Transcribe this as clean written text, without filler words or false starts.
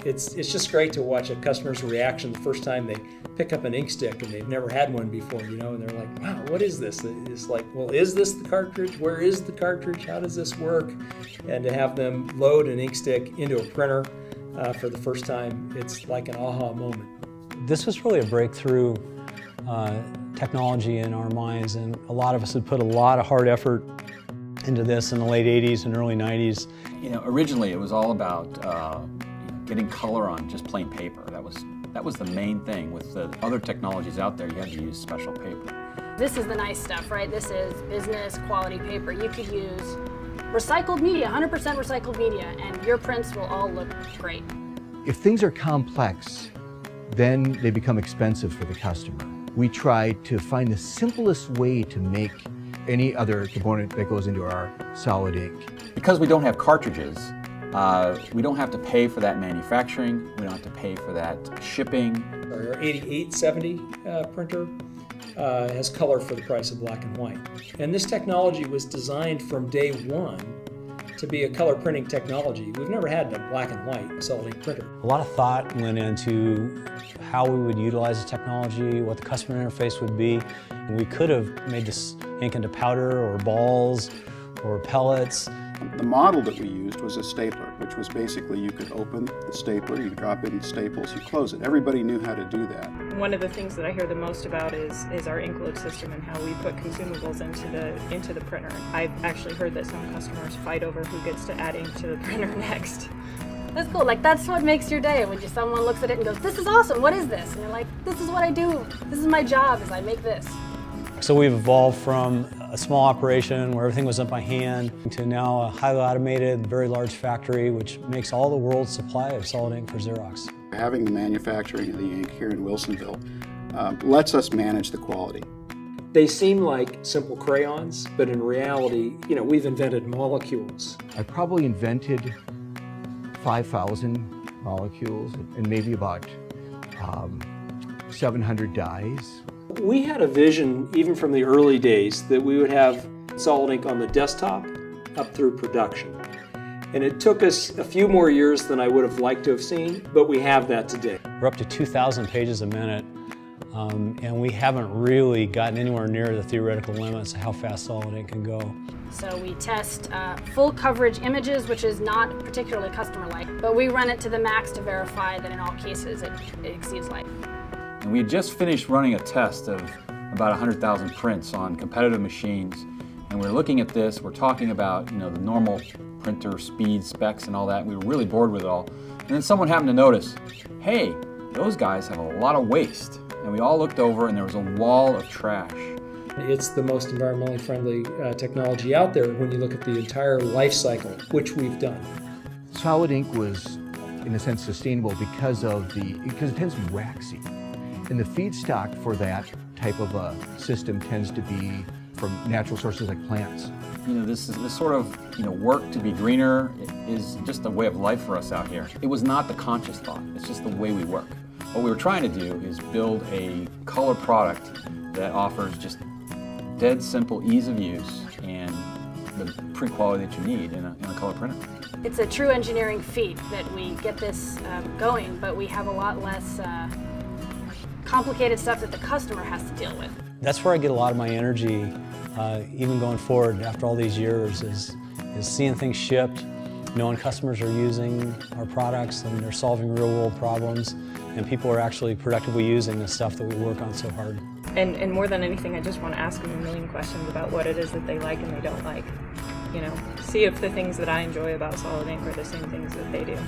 it's just great to watch a customer's reaction the first time they pick up an ink stick and they've never had one before, and they're like, wow, what is this? It's like, well, is this the cartridge? Where is the cartridge? How does this work? And to have them load an ink stick into a printer for the first time, it's like an aha moment. This was really a breakthrough technology in our minds, and a lot of us had put a lot of hard effort into this in the late 80s and early 90s. Originally it was all about getting color on just plain paper. That was the main thing. With the other technologies out there, you had to use special paper. This is the nice stuff, right? This is business quality paper. You could use recycled media, 100% recycled media, and your prints will all look great. If things are complex, then they become expensive for the customer. We try to find the simplest way to make any other component that goes into our solid ink. Because we don't have cartridges, we don't have to pay for that manufacturing, we don't have to pay for that shipping. Our 8870 printer has color for the price of black and white. And this technology was designed from day one to be a color printing technology. We've never had a black and white solid ink printer. A lot of thought went into how we would utilize the technology, what the customer interface would be, and we could have made this ink into powder or balls or pellets. The model that we used was a stapler, which was basically you could open the stapler, you drop in the staples, you close it. Everybody knew how to do that. One of the things that I hear the most about is our ink load system and how we put consumables into the printer. I've actually heard that some customers fight over who gets to add ink to the printer next. That's cool. Like, that's what makes your day, when someone looks at it and goes, this is awesome, what is this? And you're like, this is what I do. This is my job, is I make this. So we've evolved from a small operation where everything was done by hand to now a highly automated, very large factory which makes all the world's supply of solid ink for Xerox. Having the manufacturing of the ink here in Wilsonville lets us manage the quality. They seem like simple crayons, but in reality, we've invented molecules. I probably invented 5,000 molecules and maybe about 700 dyes. We had a vision, even from the early days, that we would have solid ink on the desktop up through production. And it took us a few more years than I would have liked to have seen, but we have that today. We're up to 2,000 pages a minute, and we haven't really gotten anywhere near the theoretical limits of how fast solid ink can go. So we test full coverage images, which is not particularly customer-like, but we run it to the max to verify that in all cases it exceeds life. And we had just finished running a test of about 100,000 prints on competitive machines, and we're looking at this, we're talking about the normal printer speed specs and all that, and we were really bored with it all. And then someone happened to notice, hey, those guys have a lot of waste. And we all looked over and there was a wall of trash. It's the most environmentally friendly technology out there when you look at the entire life cycle, which we've done. Solid ink was, in a sense, sustainable because it tends to be waxy. And the feedstock for that type of a system tends to be from natural sources like plants. This sort of work to be greener is just a way of life for us out here. It was not the conscious thought, it's just the way we work. What we were trying to do is build a color product that offers just dead simple ease of use and the print quality that you need in a color printer. It's a true engineering feat that we get this going, but we have a lot less complicated stuff that the customer has to deal with. That's where I get a lot of my energy, even going forward after all these years, is seeing things shipped, knowing customers are using our products and they're solving real world problems, and people are actually productively using the stuff that we work on so hard. And more than anything, I just want to ask them a million questions about what it is that they like and they don't like. See if the things that I enjoy about solid ink are the same things that they do.